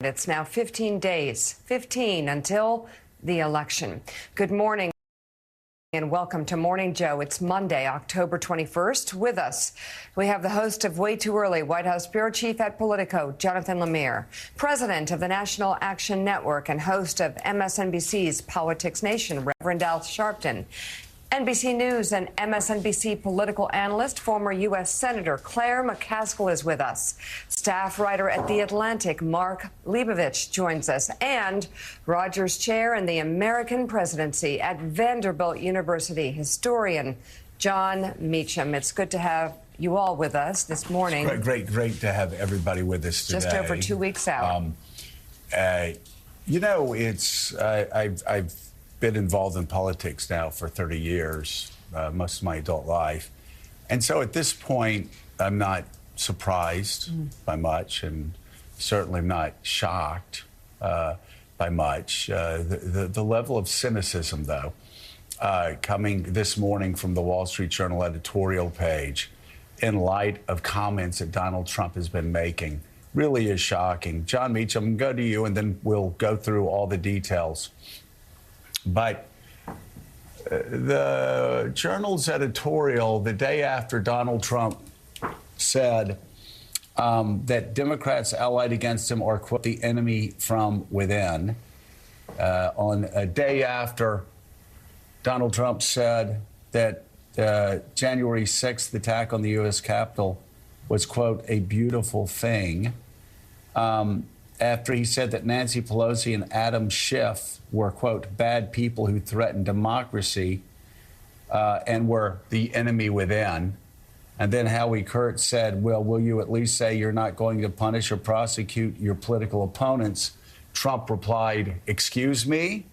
It's now 15 days, 15 until the election. Good morning and welcome to Morning Joe. It's Monday, October 21st. With us, we have the host of Way Too Early, White House Bureau Chief at Politico, Jonathan Lemire, president of the National Action Network and host of MSNBC's Politics Nation, Reverend Al Sharpton. NBC News and MSNBC political analyst, former U.S. Senator Claire McCaskill is with us. Staff writer at The Atlantic, Mark Leibovich, joins us. And Rogers Chair in the American presidency at Vanderbilt University, historian Jon Meacham. It's good to have you all with us this morning. Great to have everybody with us today. Just over 2 weeks out. I've been involved in politics now for 30 years, most of my adult life. And so at this point, I'm not surprised by much and certainly not shocked by much. The level of cynicism, though, coming this morning from the Wall Street Journal editorial page in light of comments that Donald Trump has been making really is shocking. Jon Meacham, I'm going to go to you and then we'll go through all the details. But the Journal's editorial the day after Donald Trump said that Democrats allied against him are, quote, the enemy from within, on a day after Donald Trump said that January 6th attack on the U.S. Capitol was, quote, a beautiful thing, after he said that Nancy Pelosi and Adam Schiff were, quote, bad people who threatened democracy and were the enemy within. And then Howie Kurtz said, well, will you at least say you're not going to punish or prosecute your political opponents? Trump replied, excuse me?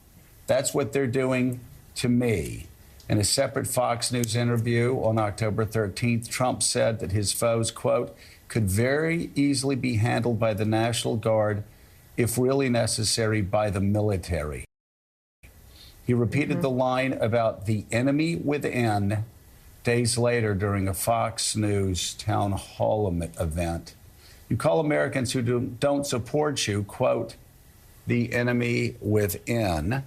That's what they're doing to me. In a separate Fox News interview on October 13th, Trump said that his foes, quote, could very easily be handled by the National Guard, if really necessary, by the military. He repeated the line about the enemy within days later during a Fox News town hall event. You call Americans who don't support you, quote, the enemy within.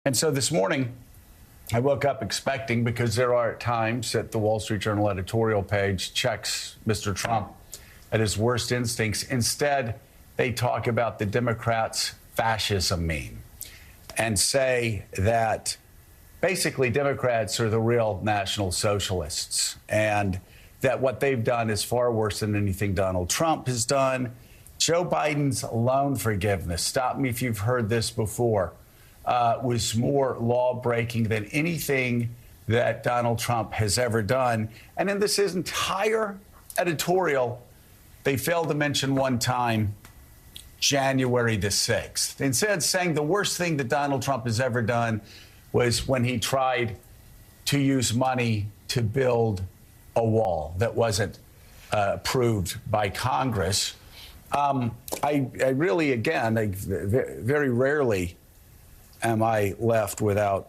And so this morning, I woke up expecting, because there are times that the Wall Street Journal editorial page checks Mr. Trump at his worst instincts. Instead, they talk about the Democrats' fascism meme and say that basically Democrats are the real National Socialists and that what they've done is far worse than anything Donald Trump has done. Joe Biden's loan forgiveness, stop me if you've heard this before, was more law-breaking than anything that Donald Trump has ever done. And in this entire editorial, they failed to mention one time January the 6th. Instead, saying the worst thing that Donald Trump has ever done was when he tried to use money to build a wall that wasn't approved by Congress. I really, again, very rarely am I left without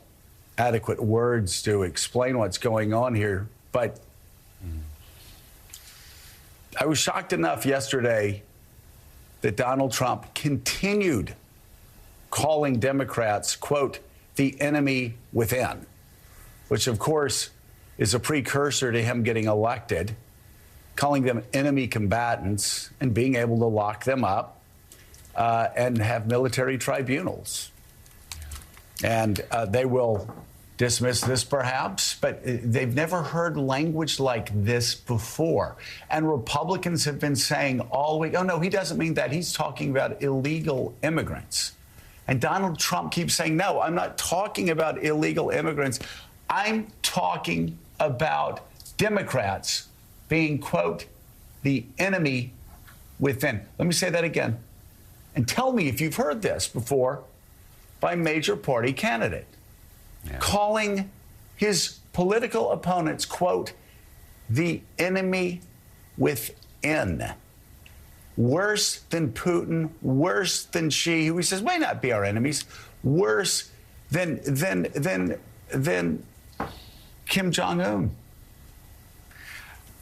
adequate words to explain what's going on here. But I was shocked enough yesterday that Donald Trump continued calling Democrats, quote, the enemy within, which, of course, is a precursor to him getting elected, calling them enemy combatants and being able to lock them up and have military tribunals. And they will dismiss this perhaps, but they've never heard language like this before. And Republicans have been saying all week, oh, no, he doesn't mean that. He's talking about illegal immigrants. And Donald Trump keeps saying, no, I'm not talking about illegal immigrants. I'm talking about Democrats being, quote, the enemy within. Let me say that again. And tell me if you've heard this before by a major party candidate, calling his political opponents, quote, the enemy within. Worse than Putin, worse than Xi, who he says may not be our enemies, worse than Kim Jong-un.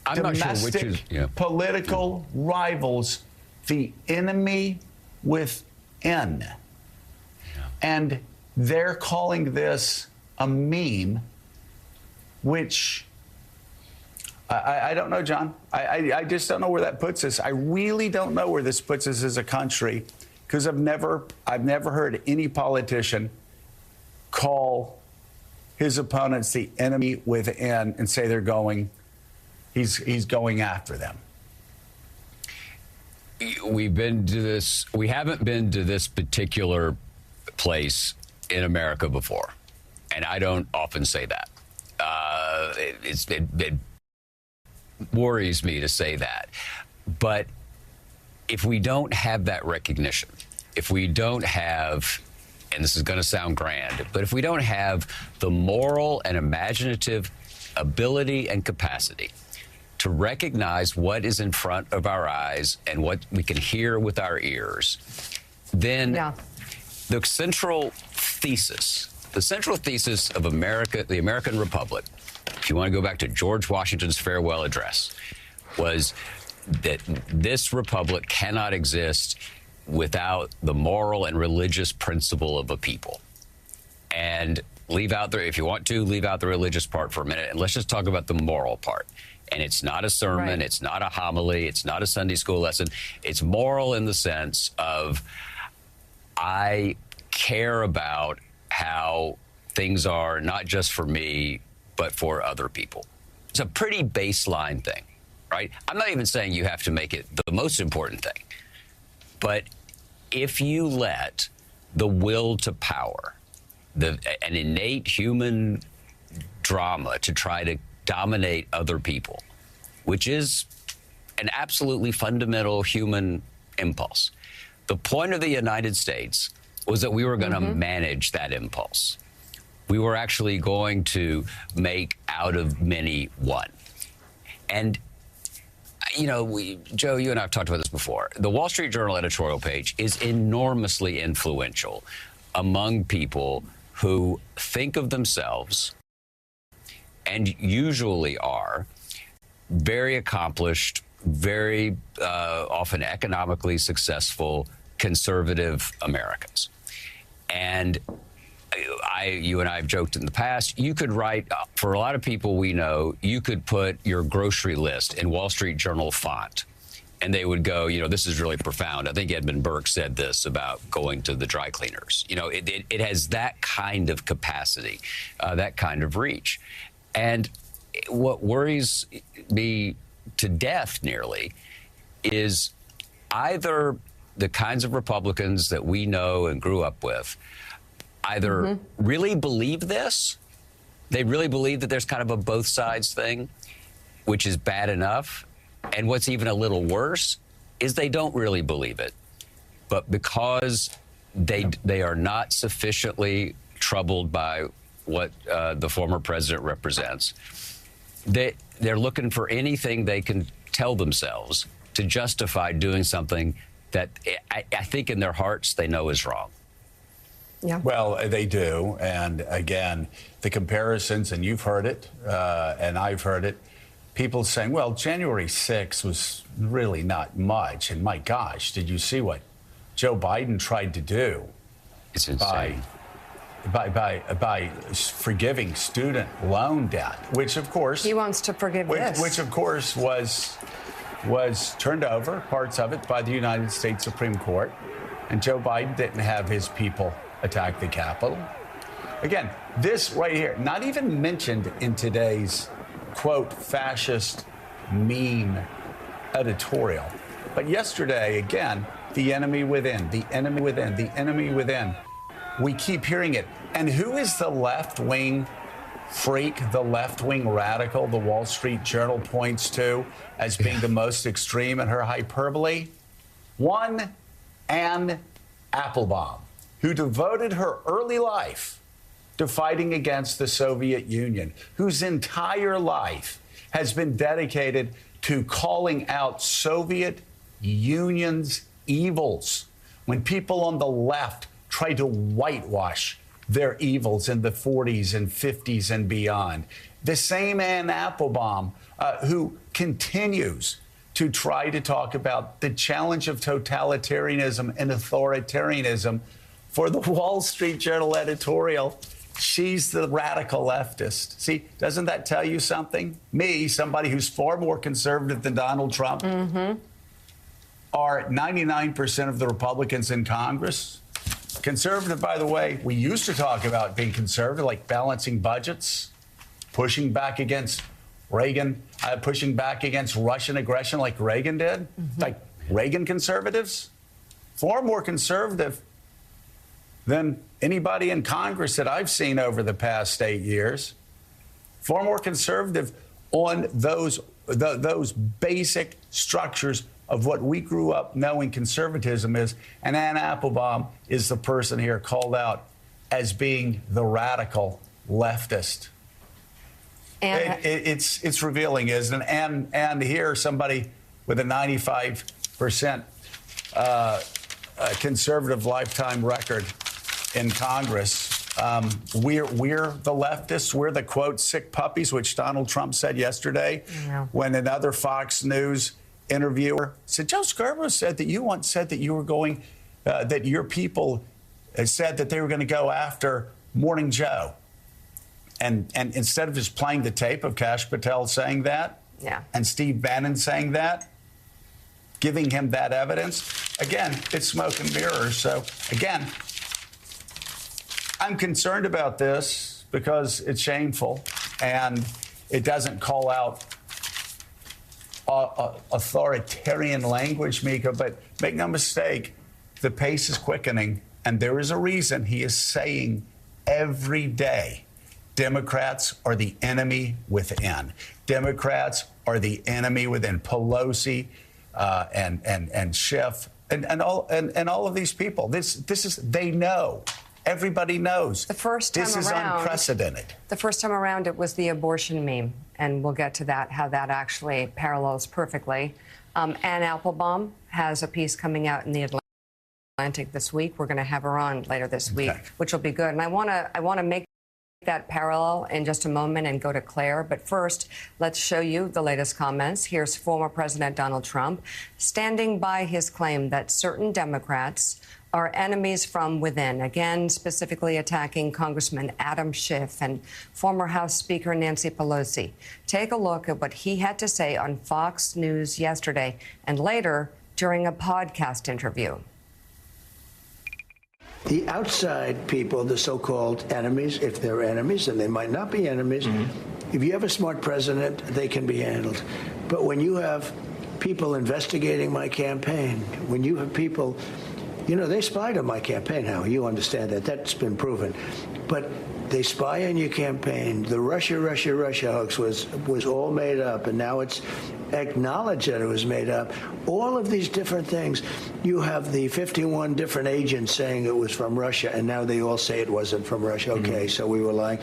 I'm not sure which domestic is, yeah. political rivals, the enemy within. And they're calling this a meme, which I don't know, John. I just don't know where that puts us. I really don't know where this puts us as a country, because I've never heard any politician call his opponents the enemy within and say he's going after them. We've been to this. We haven't been to this particular place in America before, and I don't often say that. It worries me to say that, but if we don't have that recognition, if we don't have, and this is going to sound grand, but if we don't have the moral and imaginative ability and capacity to recognize what is in front of our eyes and what we can hear with our ears, then the central thesis of America, the American Republic, if you want to go back to George Washington's farewell address, was that this republic cannot exist without the moral and religious principle of a people. And if you want to, leave out the religious part for a minute, and let's just talk about the moral part. And it's not a sermon, right. It's not a homily, it's not a Sunday school lesson. It's moral in the sense of, I care about how things are not just for me, but for other people. It's a pretty baseline thing, right? I'm not even saying you have to make it the most important thing, but if you let the will to power, an innate human drama to try to dominate other people, which is an absolutely fundamental human impulse. The point of the United States was that we were going to manage that impulse. We were actually going to make out of many one. And, you know, Joe, you and I have talked about this before. The Wall Street Journal editorial page is enormously influential among people who think of themselves, and usually are, very accomplished, very often economically successful, conservative Americans. And you and I have joked in the past, you could write, for a lot of people we know, you could put your grocery list in Wall Street Journal font, and they would go, you know, this is really profound. I think Edmund Burke said this about going to the dry cleaners. You know, it has that kind of capacity, that kind of reach. And what worries me to death nearly is either the kinds of Republicans that we know and grew up with either really believe this, they really believe that there's kind of a both sides thing, which is bad enough. And what's even a little worse is they don't really believe it. But because they are not sufficiently troubled by what the former president represents, they're looking for anything they can tell themselves to justify doing something that I think in their hearts they know is wrong. Yeah. Well, they do. And again, the comparisons, and you've heard it, and I've heard it, people saying, well, January 6th was really not much. And my gosh, did you see what Joe Biden tried to do? It's insane. By forgiving student loan debt, which of course he wants to forgive which of course was turned over, parts of it, by the United States Supreme Court, and Joe Biden didn't have his people attack the Capitol. Again, this right here, not even mentioned in today's quote fascist meme editorial, but yesterday again, the enemy within, the enemy within, the enemy within. We keep hearing it. And who is the left-wing freak, the left-wing radical the Wall Street Journal points to as being the most extreme in her hyperbole? One, Anne Applebaum, who devoted her early life to fighting against the Soviet Union, whose entire life has been dedicated to calling out Soviet Union's evils. When people on the left tried to whitewash their evils in the 40s and 50s and beyond. The same Ann Applebaum who continues to try to talk about the challenge of totalitarianism and authoritarianism for the Wall Street Journal editorial. She's the radical leftist. See, doesn't that tell you something? Me, somebody who's far more conservative than Donald Trump, are 99% of the Republicans in Congress. Conservative, by the way, we used to talk about being conservative, like balancing budgets, pushing back against Reagan, pushing back against Russian aggression like Reagan did, like Reagan conservatives, far more conservative than anybody in Congress that I've seen over the past 8 years. Far more conservative on those basic structures of what we grew up knowing conservatism is. And Ann Applebaum is the person here called out as being the radical leftist. It's revealing, isn't it? And here, somebody with a 95% conservative lifetime record in Congress. We're the leftists. We're the, quote, sick puppies, which Donald Trump said yesterday when another Fox News interviewer said, Joe Scarborough said that you once said that you were going, that your people said that they were going to go after Morning Joe. And instead of just playing the tape of Kash Patel saying that, and Steve Bannon saying that, giving him that evidence, again, it's smoke and mirrors. So, again, I'm concerned about this because it's shameful and it doesn't call out authoritarian language, Mika, but make no mistake, the pace is quickening, and there is a reason he is saying every day, Democrats are the enemy within. Democrats are the enemy within. Pelosi and Schiff and all of these people. This is, they know. Everybody knows. The first time this is around, unprecedented. The first time around, it was the abortion meme, and we'll get to that, how that actually parallels perfectly. Ann Applebaum has a piece coming out in the Atlantic this week. We're going to have her on later this week, which will be good. And I want to make that parallel in just a moment and go to Claire. But first, let's show you the latest comments. Here's former President Donald Trump standing by his claim that certain Democrats are enemies from within, again, specifically attacking Congressman Adam Schiff and former House Speaker Nancy Pelosi. Take a look at what he had to say on Fox News yesterday and later during a podcast interview. The outside people, the so-called enemies, if they're enemies, and they might not be enemies, if you have a smart president, they can be handled. But when you have people investigating my campaign, when you have people, you know, they spied on my campaign, Howard, you understand that. That's been proven. But they spy on your campaign. The Russia hoax was all made up, and now it's acknowledged that it was made up. All of these different things. You have the 51 different agents saying it was from Russia, and now they all say it wasn't from Russia. Okay, so we were lying.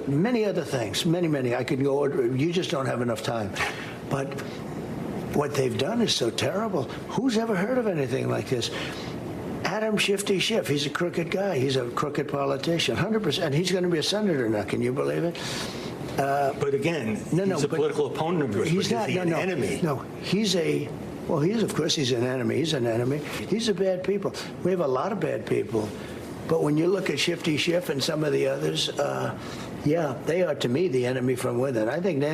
Many other things, many. I could go over. You just don't have enough time. But what they've done is so terrible. Who's ever heard of anything like this? Adam Shifty Schiff, he's a crooked guy. He's a crooked politician, 100%. He's going to be a senator now. Can you believe it? But again, he's a political opponent of yours. He's not an enemy. No, well, of course, he's an enemy. He's an enemy. These are bad people. We have a lot of bad people. But when you look at Shifty Schiff and some of the others, yeah, they are, to me, the enemy from within. I think